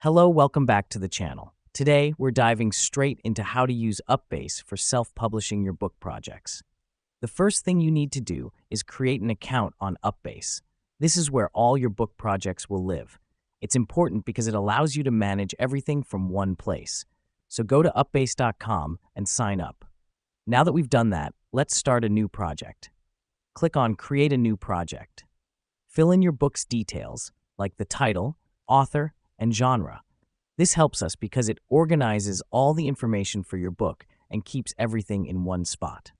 Hello, welcome back to the channel. Today, we're diving straight into how to use UpBase for self-publishing your book projects. The first thing you need to do is create an account on UpBase. This is where all your book projects will live. It's important because it allows you to manage everything from one place. So go to upbase.com and sign up. Now that we've done that, let's start a new project. Click on Create a New Project. Fill in your book's details, like the title, author, and genre. This helps us because it organizes all the information for your book and keeps everything in one spot.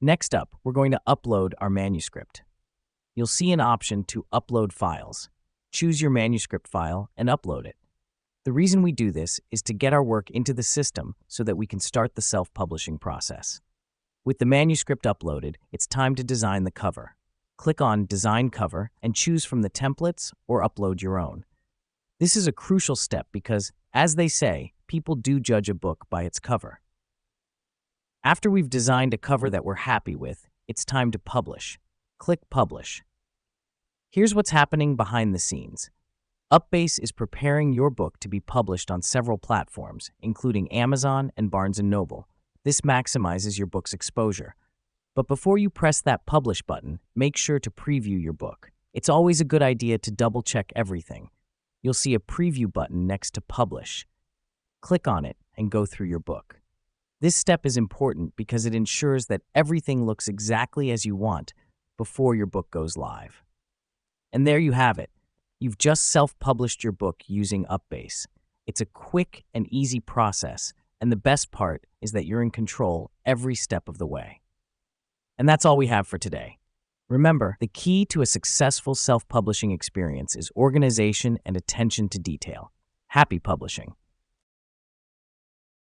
Next up, we're going to upload our manuscript. You'll see an option to upload files. Choose your manuscript file and upload it. The reason we do this is to get our work into the system so that we can start the self-publishing process. With the manuscript uploaded, it's time to design the cover. Click on Design Cover and choose from the templates or upload your own. This is a crucial step because, as they say, people do judge a book by its cover. After we've designed a cover that we're happy with, it's time to publish. Click Publish. Here's what's happening behind the scenes. UpBase is preparing your book to be published on several platforms, including Amazon and Barnes & Noble. This maximizes your book's exposure. But before you press that Publish button, make sure to preview your book. It's always a good idea to double-check everything. You'll see a preview button next to Publish. Click on it and go through your book. This step is important because it ensures that everything looks exactly as you want before your book goes live. And there you have it. You've just self-published your book using UpBase. It's a quick and easy process, and the best part is that you're in control every step of the way. And that's all we have for today. Remember, the key to a successful self-publishing experience is organization and attention to detail. Happy publishing!